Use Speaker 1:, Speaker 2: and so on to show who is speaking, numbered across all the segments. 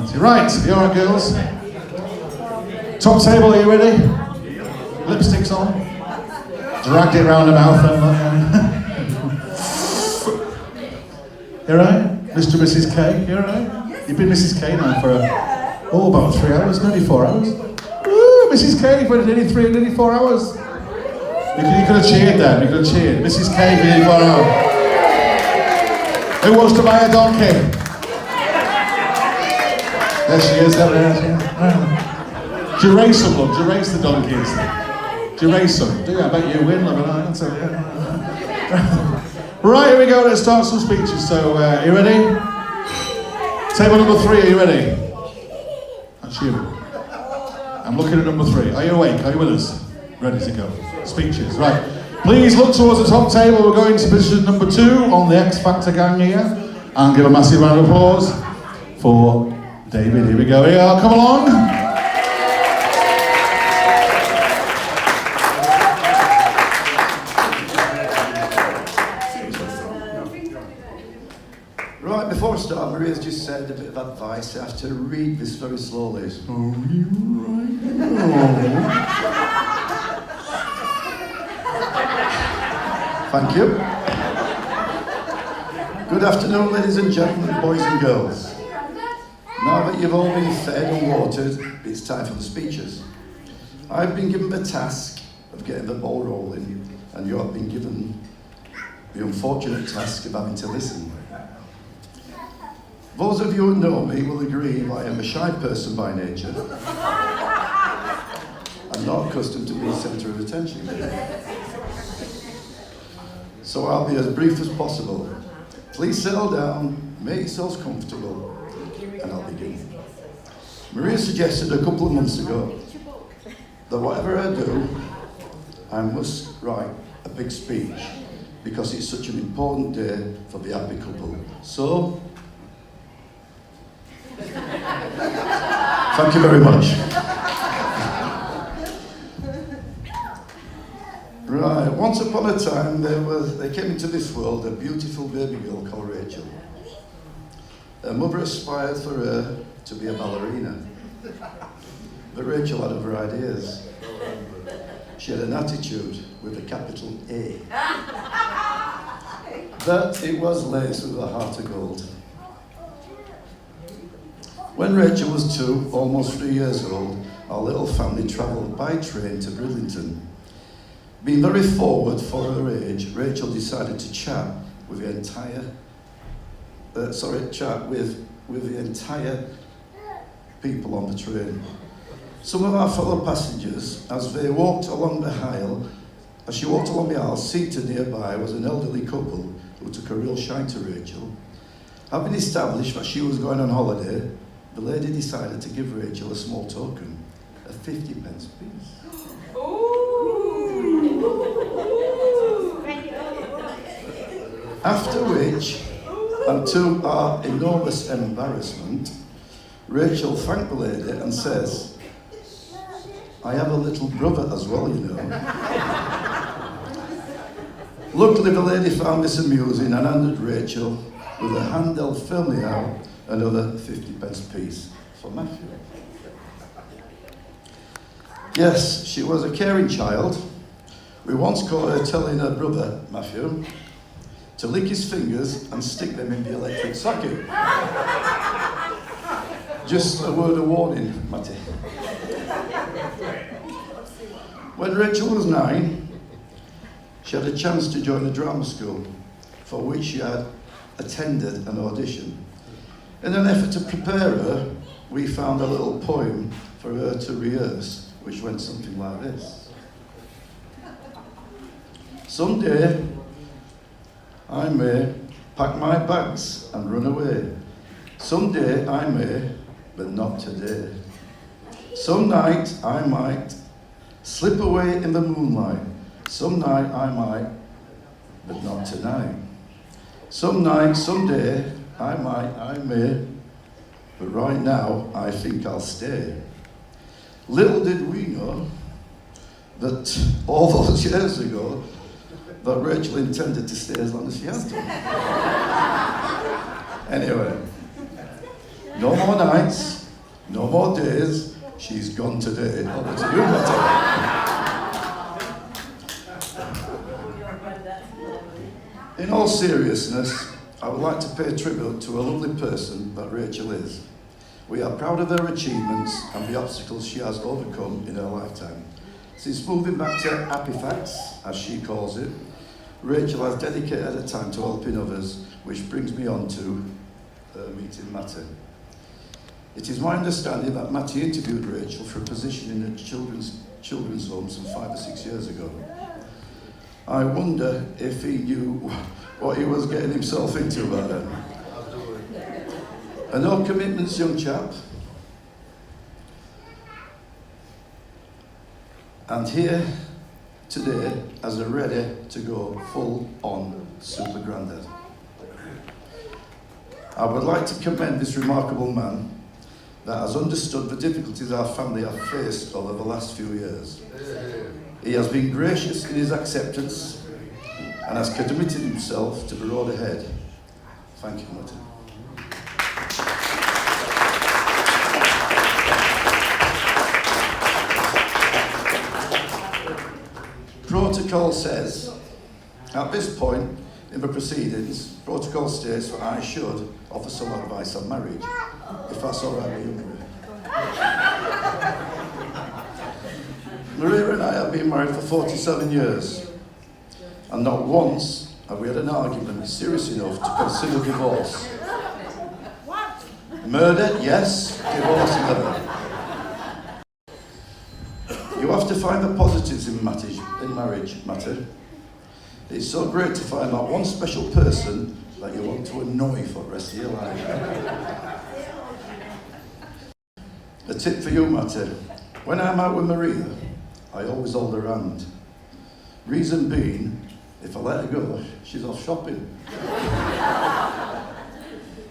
Speaker 1: Monty. Right, you alright, girls? Top table, are you ready? Lipstick's on. Dragged it round the mouth and you alright? Mr. and Mrs. K, you alright? You've been Mrs. K now for about 3 hours, nearly 4 hours. Woo, Mrs. K for nearly 4 hours. You could have cheered then, you could have cheered. Mrs. K for nearly 4 hours. Who wants to buy a donkey? There she is, there. Do you race them, love? Do you race the donkeys? Do you race them? Do you? I bet you win, love. Right, here we go. Let's start some speeches. So, are you ready? Table number 3, are you ready? That's you. I'm looking at number 3. Are you awake? Are you with us? Ready to go. Speeches, right. Please look towards the top table. We're going to position number 2 on the X Factor gang here. And give a massive round of applause for David. Here we go. Here, come along.
Speaker 2: Right, before I start, Maria's just said a bit of advice. I have to read this very slowly. Thank you. Good afternoon, ladies and gentlemen, boys and girls. Now that you've all been fed and watered, it's time for the speeches. I've been given the task of getting the ball rolling, and you have been given the unfortunate task of having to listen. Those of you who know me will agree I am a shy person by nature. I'm not accustomed to being centre of attention. So I'll be as brief as possible. Please settle down, make yourselves comfortable, and I'll begin. Maria suggested a couple of months ago that whatever I do, I must write a big speech because it's such an important day for the happy couple. So, thank you very much. Right, once upon a time they came into this world a beautiful baby girl called Rachel. Her mother aspired for her to be a ballerina, but Rachel had other ideas. She had an attitude with a capital A, but it was laced with a heart of gold. When Rachel was 2, almost 3 years old, our little family travelled by train to Bridlington. Being very forward for her age, Rachel decided to chat with the entire people on the train. Some of our fellow passengers, as she walked along the aisle, seated nearby was an elderly couple who took a real shine to Rachel. Having established that she was going on holiday, the lady decided to give Rachel a small token, a 50p piece. After which, and to our enormous embarrassment, Rachel thanked the lady and says, "I have a little brother as well, you know." Luckily, the lady found this amusing and handed Rachel, with her hand held firmly out, another 50p piece for Mathew. Yes, she was a caring child. We once caught her telling her brother, Mathew, to lick his fingers and stick them in the electric socket. Just a word of warning, Matty. When Rachel was 9, she had a chance to join a drama school, for which she had attended an audition. In an effort to prepare her, we found a little poem for her to rehearse, which went something like this. Someday, I may pack my bags and run away. Someday I may, but not today. Some night I might slip away in the moonlight. Some night I might, but not tonight. Some night, someday, I might, I may, but right now I think I'll stay. Little did we know that all those years ago, that Rachel intended to stay as long as she has done. Anyway, No more nights, no more days, she's gone today. Over to you, Mathew. In all seriousness, I would like to pay tribute to a lovely person that Rachel is. We are proud of her achievements and the obstacles she has overcome in her lifetime. Since moving back to Happy Facts, as she calls it, Rachel has dedicated her time to helping others, which brings me on to meeting Mathew. It is my understanding that Mathew interviewed Rachel for a position in a children's home some 5 or 6 years ago. I wonder if he knew what he was getting himself into by then. A no commitments young chap. And here today as a ready to go full on super granddad. I would like to commend this remarkable man that has understood the difficulties our family have faced over the last few years. He has been gracious in his acceptance and has committed himself to the road ahead. Thank you, Mathew. Protocol says, at this point in the proceedings, protocol states that I should offer some advice on marriage, if that's all right with you, Maria. Maria and I have been married for 47 years, and not once have we had an argument serious enough to consider divorce. Murder, yes, divorce, never. You have to find the positives in marriage, Mathew. It's so great to find that one special person that you want to annoy for the rest of your life. A tip for you, Mathew. When I'm out with Maria, I always hold her hand. Reason being, if I let her go, she's off shopping.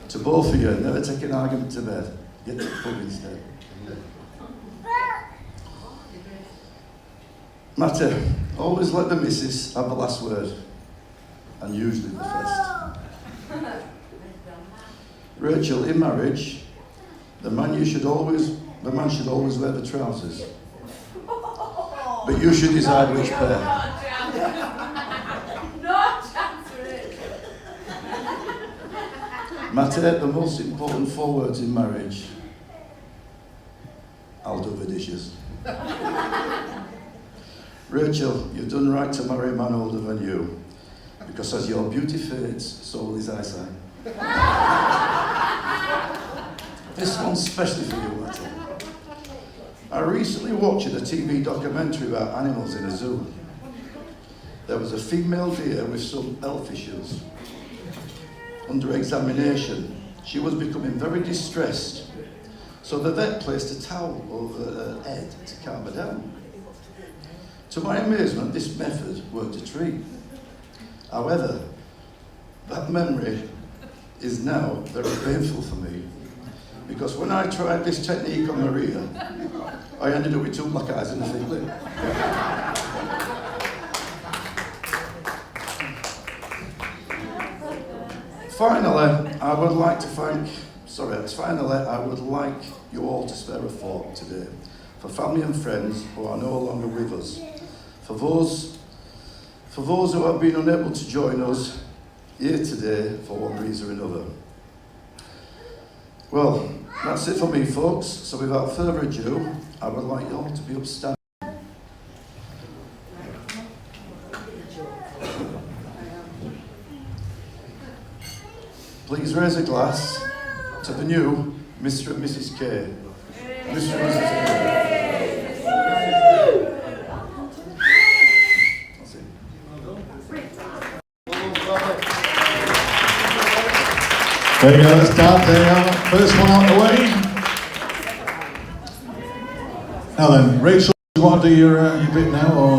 Speaker 2: To both of you, never take an argument to bed. Get to the pub instead. Mathew, always let the missus have the last word, and usually the first. Rachel, in marriage, the man should always wear the trousers, but you should decide which pair. Mathew, the most important 4 words in marriage: I'll do the dishes. Rachel, you've done right to marry a man older than you, because as your beauty fades, so will his eyesight. This one's especially for you, Mathew. I recently watched a TV documentary about animals in a zoo. There was a female deer with some health issues. Under examination, she was becoming very distressed, so the vet placed a towel over her head to calm her down. To my amazement, this method worked a treat. However, that memory is now very painful for me, because when I tried this technique on Maria, I ended up with 2 black eyes and a thick lip. Finally, I would like you all to spare a thought today for family and friends who are no longer with us. For those who have been unable to join us here today for one reason or another. Well, that's it for me, folks. So without further ado, I would like you all to be upstanding. Please raise a glass to the new Mr. and Mrs. K. Mr. and Mrs. K.
Speaker 1: There you go, that's Dad, there you are. First one out of the way. Now then, Rachel, you want to do your bit now, or?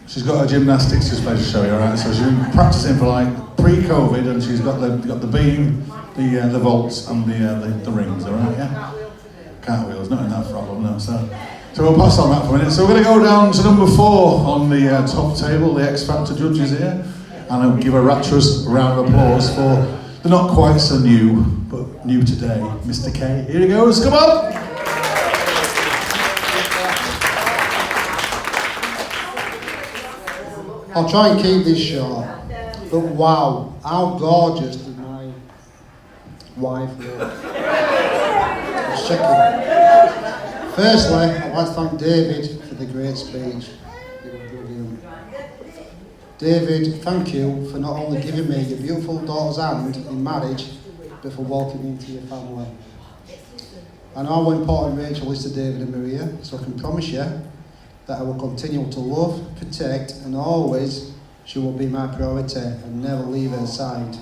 Speaker 1: She's got her gymnastics just to show you, alright? So she's been practicing for like pre-COVID, and she's got the beam, the vaults, and the rings, alright? Yeah. Cartwheels, not in that problem, no. So we'll pass on that for a minute. So we're going to go down to number 4 on the top table, the X Factor judges here. And I'll give a rapturous round of applause for They're not quite so new, but new today. Mr. K. Here he goes, come on!
Speaker 3: I'll try and keep this short, but wow, how gorgeous did my wife look. I was checking. Firstly, I'd like to thank David for the great speech. It was brilliant. David, thank you for not only giving me your beautiful daughter's hand in marriage, but for walking into your family. I know how important Rachel is to David and Maria, so I can promise you that I will continue to love, protect, and always she will be my priority and never leave her side.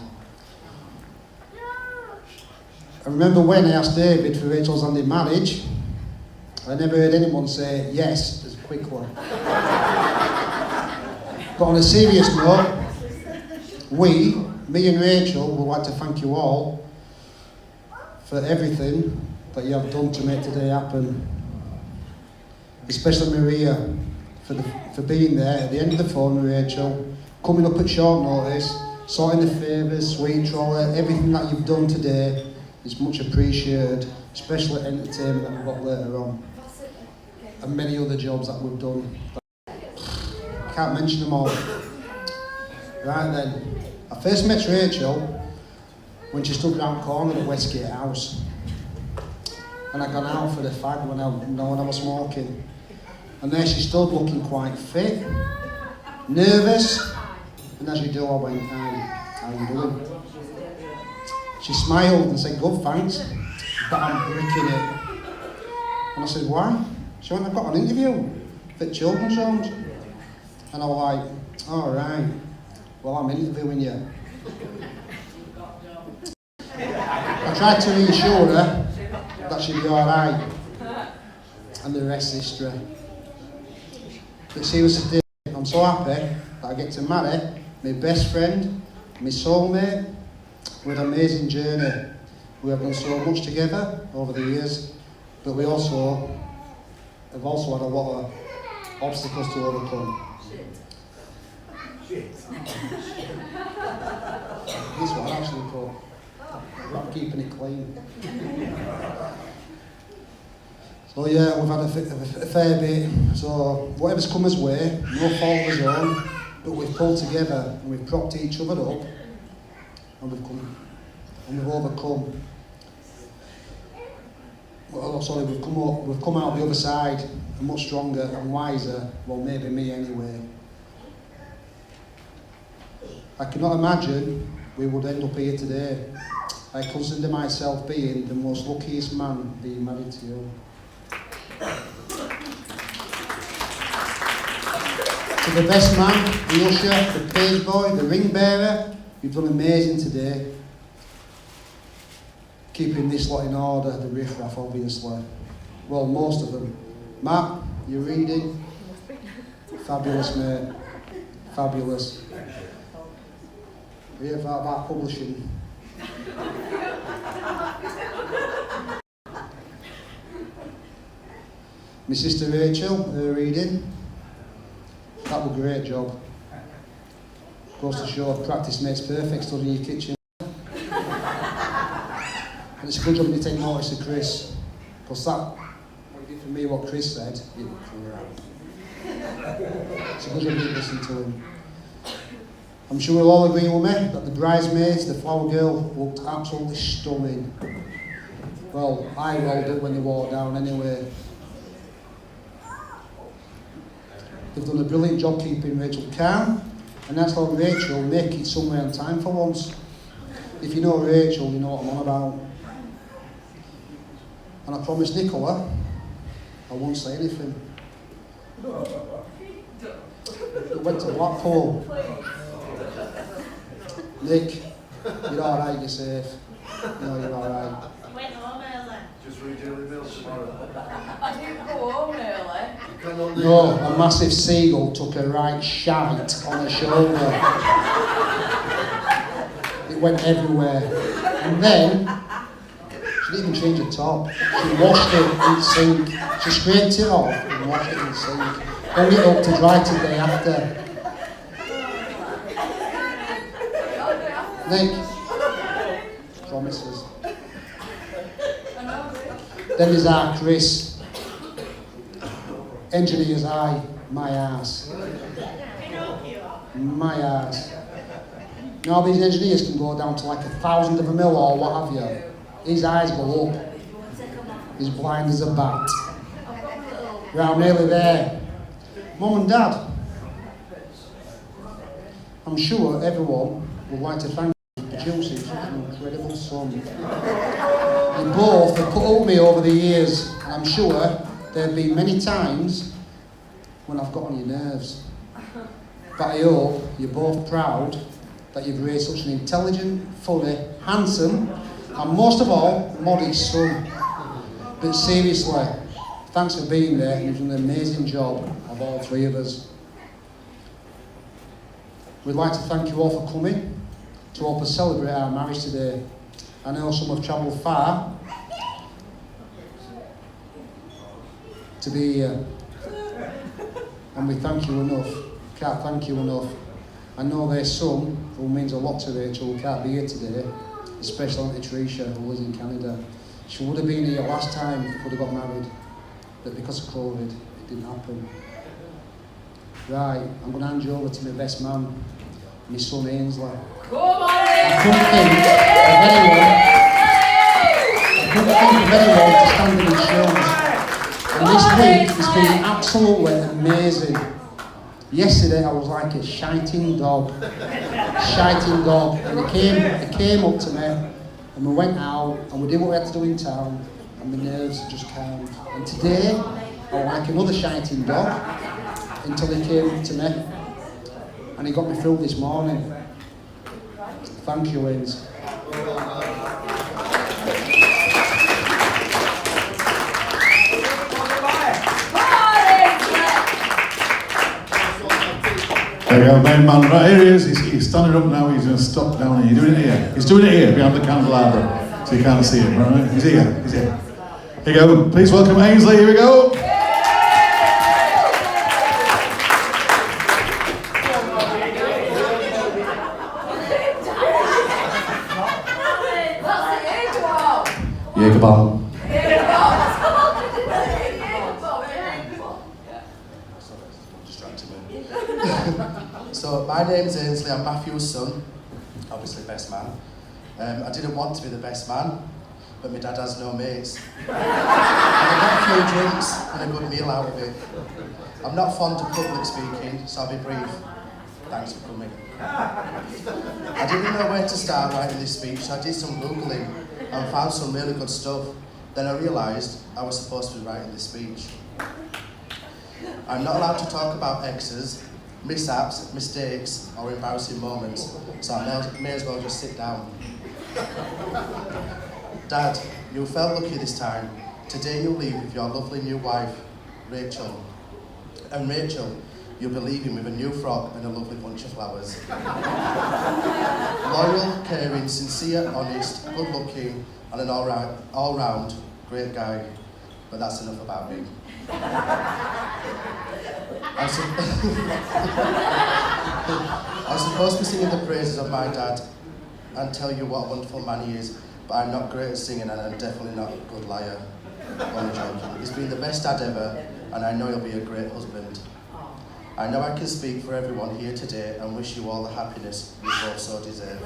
Speaker 3: I remember when I asked David for Rachel's hand in marriage, I never heard anyone say yes as quickly. But on a serious note, me and Rachel would like to thank you all for everything that you have done to make today happen. Especially Maria, for being there at the end of the phone with Rachel, coming up at short notice, sorting the favours, sweet trolley, everything that you've done today is much appreciated, especially entertainment that we've got later on, and many other jobs that we've done. I can't mention them all. Right then, I first met Rachel when she stood round the corner at Westgate House, and I'd gone out for the fag when I was smoking. And there she stood looking quite fit, nervous, and as you do I went, how are you doing? She smiled and said, good thanks, but I'm bricking it. And I said, why? She went, I've got an interview at children's homes. And I was like, all right, well I'm interviewing you. I tried to reassure her that she'd be all right, and the rest is history. But seriously, I'm so happy that I get to marry my best friend, my soulmate. We had an amazing journey. We have done so much together over the years, but we have also had a lot of obstacles to overcome. This one actually put, I'm keeping it clean. So yeah, we've had a fair bit, so whatever's come as way, no fault of our own, but we've pulled together and we've propped each other up, and we've overcome. Well, sorry, we've come out the other side much stronger and wiser, well maybe me anyway. I cannot imagine we would end up here today. I consider myself being the most luckiest man being married to you. To the best man, the usher, the page boy, the ring bearer, you've done amazing today. Keeping this lot in order, the riff-raff obviously. Well, most of them. Matt, you're reading. Fabulous, mate. Fabulous. We have about publishing. My sister Rachel, her reading. That was a great job. Goes to show practice makes perfect, stood in your kitchen. And it's a good job you take notice of Chris, because that, what he did for me, what Chris said, it was crap. It's a good job you listen to him. I'm sure we'll all agree with me that the bridesmaids, the flower girl, looked absolutely stunning. Well, I rolled it when they walked down anyway. They've done a brilliant job keeping Rachel calm, and that's how Rachel make it somewhere on time for once. If you know Rachel, you know what I'm on about. And I promised Nicola I won't say anything. We went to Blackpool. Nick, you're alright, you're safe. No, you're alright.
Speaker 4: You went home early.
Speaker 2: Just read Daily Mail tomorrow.
Speaker 4: I didn't go home early.
Speaker 3: No, a massive seagull took a right shite on her shoulder. It went everywhere. And then, she didn't even change the top. She washed it in the sink. She scraped it off and washed it in the sink. Hung it up to dry till the day after. Nick, promises. Then there's our Chris. Engineer's eye, my arse. My arse. Now these engineers can go down to like 1,000 of a mil or what have you. His eyes go up. He's blind as a bat. Right, I'm nearly there. Mum and Dad, I'm sure everyone would like to thank you for producing such an incredible son. You both have put up with me over the years, and I'm sure there have been many times when I've got on your nerves. But I hope you're both proud that you've raised such an intelligent, funny, handsome, and most of all, modest son. But seriously, thanks for being there, and you've done an amazing job of all three of us. We'd like to thank you all for coming to help us celebrate our marriage today. I know some have travelled far to be here, and we thank you enough. Can't thank you enough. I know there's some who means a lot to Rachel who can't be here today, especially Auntie Tricia who lives in Canada. She would have been here last time if we would have got married, but because of COVID, it didn't happen. Right, I'm going to hand you over to my best man, my son Ainsley. I couldn't think of anyone to stand in his shoes. And this week has been absolutely amazing. Yesterday I was like a shiting dog. And he came up to me and we went out and we did what we had to do in town and my nerves just calmed. And today I was like another shiting dog until he came to me and he got me through this morning. Thank you, Ains.
Speaker 1: There we go, main man, right here he is. He's standing up now, he's going to stop down here. He's doing it here. He's doing it here, behind the candelabra, so you can't see him, right? He's here, he's here. Here you go, please welcome Ainsley, here we go. Yeah, come on.
Speaker 5: So my name's Ainsley, I'm Mathew's son, obviously best man. I didn't want to be the best man, but my dad has no mates. And I got a few drinks and a good meal out of it. I'm not fond of public speaking, so I'll be brief. Thanks for coming. I didn't know where to start writing this speech, so I did some Googling and found some really good stuff. Then I realised I was supposed to be writing this speech. I'm not allowed to talk about exes, mishaps, mistakes, or embarrassing moments, so I may as well just sit down. Dad, you felt lucky this time. Today you leave with your lovely new wife, Rachel. And Rachel, you'll be leaving with a new frock and a lovely bunch of flowers. Loyal, caring, sincere, honest, good-looking, and an all-round great guy. But that's enough about me. I'm supposed to be singing the praises of my dad and tell you what a wonderful man he is, but I'm not great at singing and I'm definitely not a good liar. Only joking. He's been the best dad ever, and I know he'll be a great husband. I know I can speak for everyone here today and wish you all the happiness you both so deserve.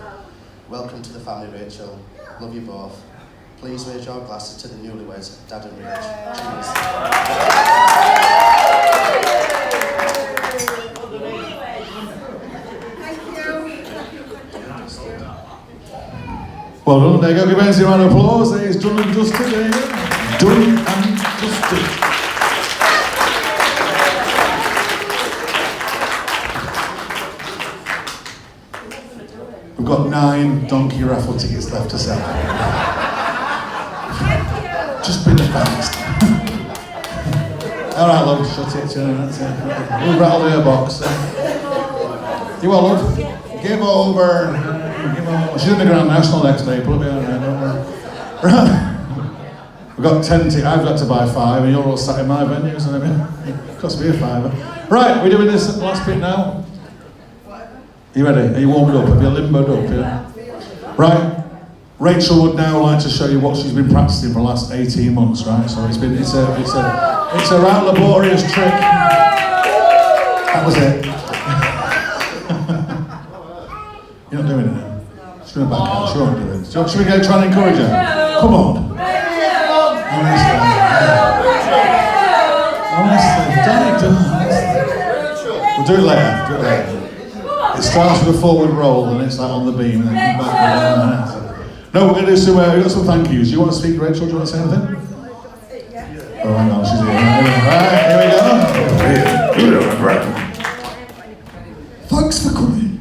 Speaker 5: Welcome to the family, Rachel. Love you both. Please raise your glasses to the newlyweds, Dad and Rach.
Speaker 1: Well done, there you go, give Ainsley a round of applause. There is done and dusted, there you go. Done and dusted. We've got 9 donkey raffle tickets left to sell. Just been the fast. All right, love, shut it, that's it. We'll rattle your box. You all, love? Give over. Give over. She's in the Grand National next day, put it behind her, don't worry. Right. We've got 10 tickets. I've got to buy 5, and you're all sat in my venue, so it cost me a £5. Right, we're doing this at the last bit now. Are you ready? Are you warmed up? Have you limbered up? Yeah? Right. Rachel would now like to show you what she's been practicing for the last 18 months, right? So it's a rather laborious trick. That was it. You're not doing it now. She's doing it back out. She won't do it. Should we go try and encourage her? Come on. Honestly, we'll do it later. It starts with a forward roll and it's like on the beam and then come back. No, we're going to do some, we've got some thank yous. Do you want to speak, Rachel? Do you want to say anything? Oh, hang on, she's here. Right, here we go. Thanks for coming.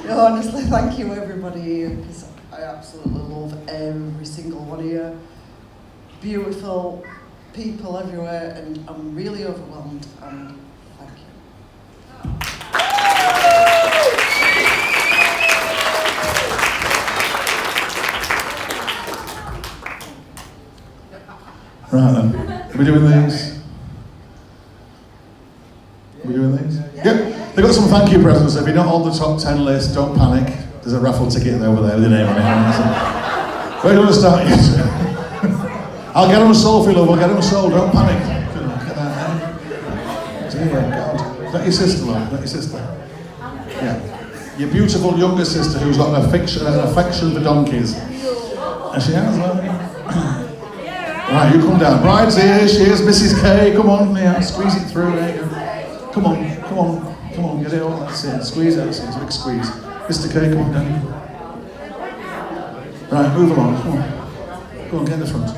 Speaker 6: No, honestly, thank you everybody here, because I absolutely love every single one of you. Beautiful people everywhere, and I'm really overwhelmed, and thank you.
Speaker 1: Right then, are we doing these? Are we doing these? Yeah. They've got some thank you presents. If you're not on the top 10 list, don't panic. There's a raffle ticket over there with your name on it. Where do you want to start? I'll get them sold for you, love. I'll get them sold. Don't panic. Look at that. Dear God. Is that your sister, love? Is that your sister? Yeah. Your beautiful younger sister who's got an affection for donkeys. And she has, love. Right, you come down. Bride's here, she is, Mrs. K, come on, yeah, squeeze it through, there you go. Come on, get it all, that's it, squeeze it, it's a big squeeze. Mr. K, come on down. Right, move along, come on. Go on, get in the front.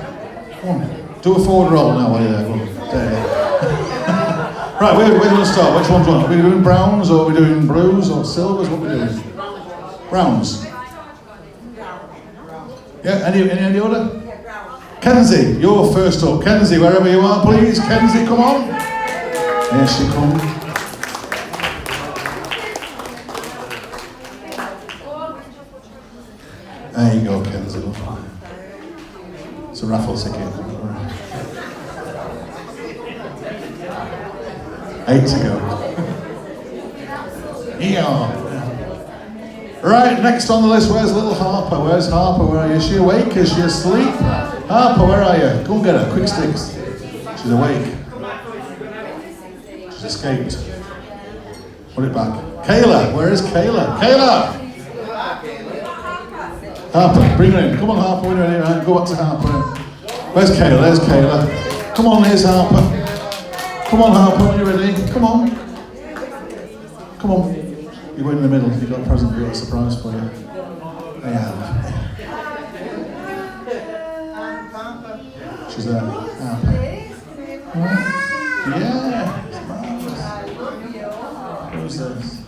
Speaker 1: Come on, do a forward roll now while you're there, go on. There. Right, where do you want to start? Which one's one? Are we doing browns, or are we doing blues, or silvers, what are we doing? Browns. Yeah, any order? Kenzie, you're first up. Kenzie, wherever you are, please. Kenzie, come on. Here she comes. There you go, Kenzie. It's a raffle ticket. 8 to go. Yeah. Right, next on the list, where's little Harper? Where's Harper? Where are you? Is she awake? Is she asleep? Harper, where are you? Go and get her, quick sticks. She's awake. She's escaped. Put it back. Kayla, where is Kayla? Kayla! Harper, bring her in. Come on, Harper, when you're ready, right? Go back to Harper. Where's Kayla? There's Kayla. Come on, here's Harper. Come on, Harper, when you're ready. Come on. Come on. You go in the middle. You've got a present. You've got a surprise for you. Yeah. She's there. Yeah. Who's this?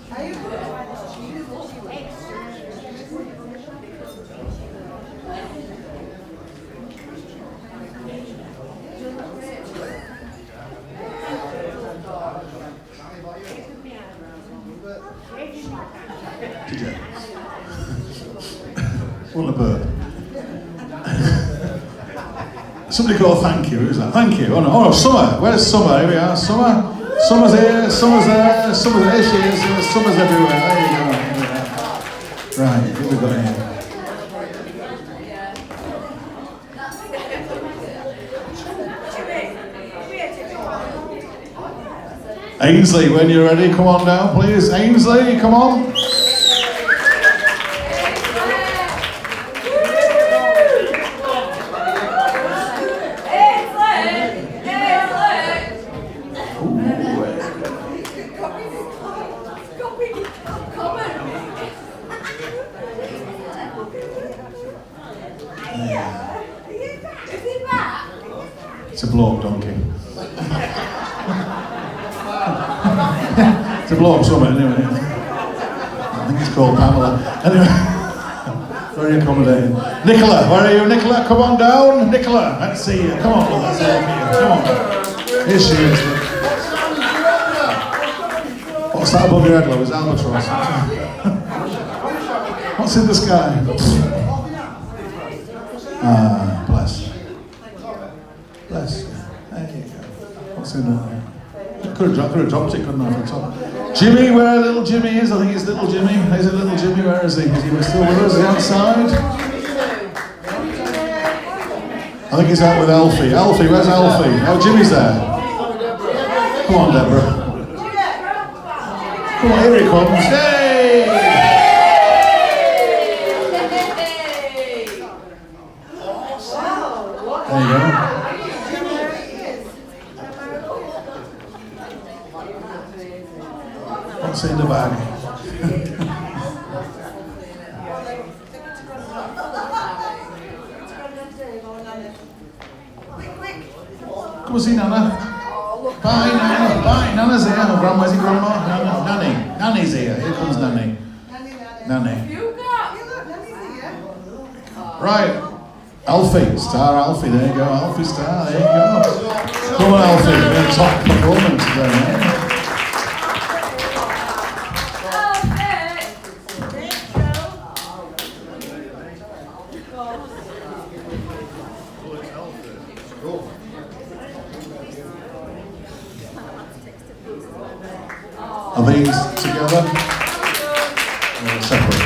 Speaker 1: Did you? What a bird. Somebody called thank you. Who's that? Thank you. Oh no, Summer. Where's Summer? Here we are. Summer. Summer's here. Summer's there. Summer's there. She is. Summer's everywhere. There you go. Right. Who we got here? Ainsley, when you're ready, come on down, please. Ainsley, come on. It's a blow-up donkey. It's a blow-up summit anyway. I think it's called Pamela. Anyway, very accommodating. Nicola, where are you, Nicola? Come on down, Nicola. Let's see you. Come on, let's see you. Come on. Here she is. What's that above your head, love? It's albatross. What's in the sky? Ah, bless. Bless. There you go. What's in there? could have dropped it, couldn't I, from the top? Jimmy, where little Jimmy is? I think it's little Jimmy. Is it little Jimmy? Where is he? Is he still with us? Is he outside? I think he's out with Alfie. Alfie, where's Alfie? Oh, Jimmy's there. Come on, Deborah. Come on, here he comes. Hey! There you go. What's in the bag? Come on, see Nana. Bye, Nana. Bye. Nana's here. Grandma's here. Grandma. Nanny. Nanny's here. Here comes Nanny. Nanny. Right. Alfie. Star Alfie. There you go. Alfie Star. There you go. Come on, Alfie. You're a top performance today, eh? Are these together? Or separate?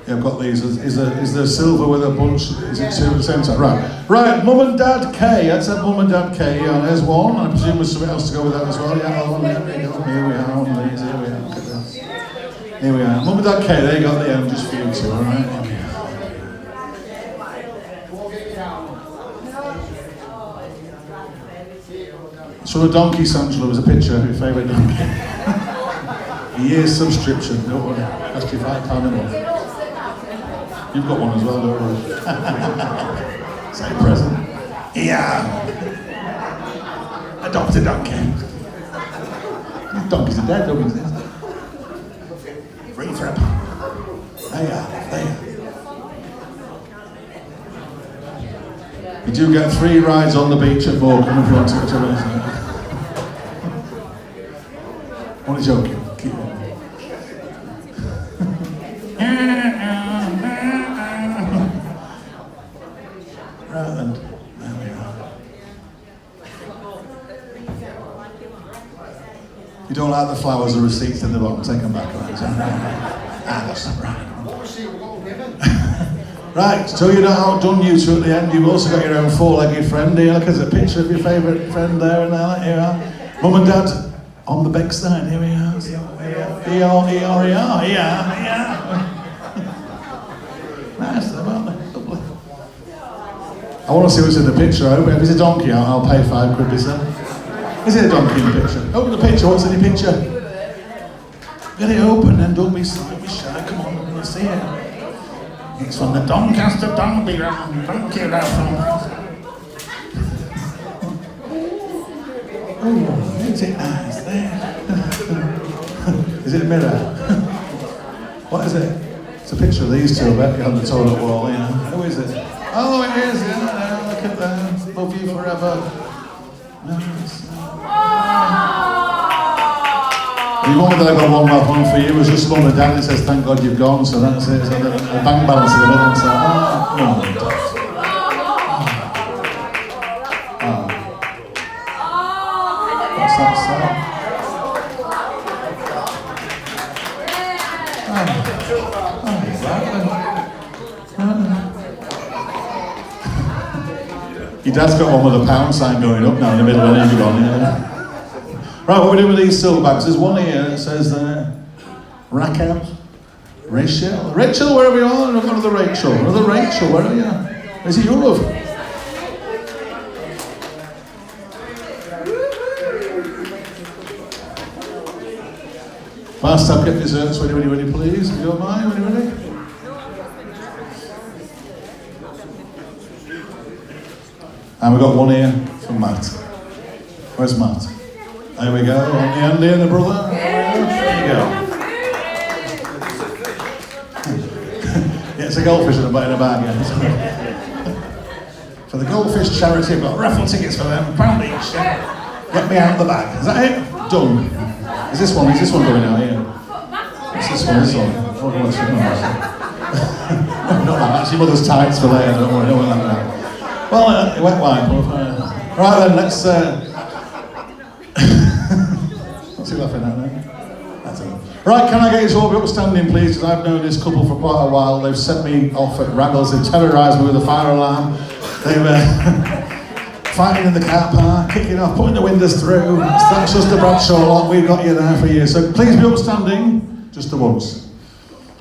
Speaker 1: Yeah, I've got these. Is there silver with a bunch? Is it two at the same time? Right. Mum and Dad K. Let's have Mum and Dad K. Yeah, there's one. I presume there's something else to go with that as well. Yeah, there we go. Here we are. One of these. Here we are. Look at this. Here we are. Mum and Dad K. There you go. The end. Just for you two. All right. Here we are. So the donkey, Sangela, was a picture of your favourite donkey. A year's subscription, don't worry. Cost you £5 a month. You've got one as well, don't worry. Say present. Yeah. Adopt a donkey. These donkeys are dead, donkeys. Free for a pound. There. You do get 3 rides on the beach at Morecambe if you want to. Only joking. Keep on. Right then. There we are. You don't like the flowers or receipts in the bottom, take them back. Right? That's not right. Right, so you know how done you two at the end. You've also got your own 4-legged friend here. Look, there's a picture of your favourite friend there and there. Here we are. Mum and Dad on the back side. Here we are. E-R-E-R. Yeah. Nice, aren't they? Lovely. I want to see what's in the picture. I hope if it's a donkey, I'll pay £5, he said. Is it a donkey in the picture? Open the picture. What's in the picture? Get it open and don't be shy. Come on, let's see it. It's from the Doncaster Donkey Donkey Oh, isn't it nice there? Is it a mirror? What is it? It's a picture of these two, I bet, on the toilet wall, you know. Who is it? Oh, it is, yeah, look at that. Love you forever. Nice. Your mum and dad got one for you. It was just mum and dad. It says, thank God you've gone. So that's it. So the bank balance in the middle. So, What's that say? Your dad's got one with a pound sign going up now in the middle of it. Yeah. Right, what we're doing with these silver bags, there's one here that says Raquel, Rachel, wherever you are, another Rachel, where are you? Is it your love? Fast up, get desserts when you're ready, please, if you don't mind, when you're ready. And we've got one here from Matt. Where's Matt? There we go, on the Andy and the brother. There you go. Yeah, it's a goldfish in a bag, yeah. For the goldfish charity, I've got raffle tickets for them, £1 each. Get me out of the bag. Is that it? Done. Is this one going out here? What's this one? Not that, that's your mother's tights for later, don't worry, don't worry about that. Well, wet wipe. Right then, let's. What's he laughing at now? That's it. Right, can I get you to all be upstanding, please? Because I've known this couple for quite a while. They've sent me off at Raggles. They've terrorised me with a fire alarm. They've fighting in the car park, kicking off, putting the windows through. That's just the Bradshaw lot. We've got you there for you. So please be upstanding, just the once.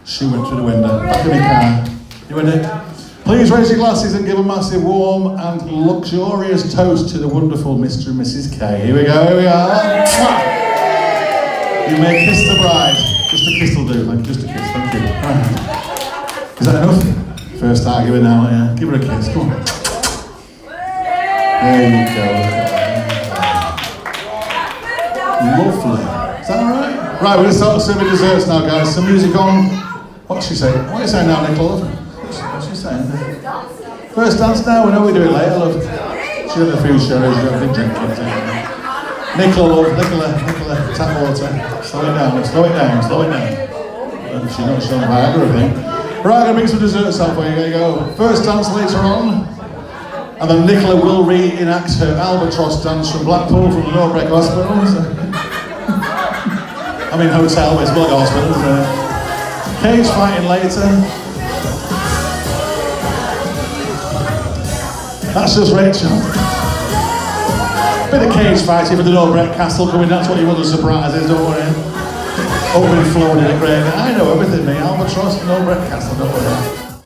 Speaker 1: She went through the window, back in the car. You in it? Please raise your glasses and give a massive, warm and luxurious toast to the wonderful Mr. and Mrs. K. Here we go, here we are. You may kiss the bride. Just a kiss will do, thank you, just a kiss, thank you. Right. Is that enough? First arguing now, yeah. Give her a kiss, come on. There you go. Lovely. Is that alright? Right, we're going to start serving desserts now, guys. Some music on. What's she saying? What are you saying now, Nicola? What's she saying? First dance now? We know we do it later, love. She had a few shows, you don't think Nicola, love, Nicola, tap water. Slow it down. She's not showing Viagra, I think. Right, I'm going to bring some desserts out for you. There you go. First dance later on. And then Nicola will reenact her albatross dance from Blackpool from the Norbrec Hospital. I mean hotel, but it's Black Hospital. Cage fighting later. That's just Rachel. Bit of cage fighting for the Norbrec Castle coming, that's what your other surprise is, don't worry. Opening floor in a grave. I know everything, mate. Albatross, Norbrec Castle, don't worry.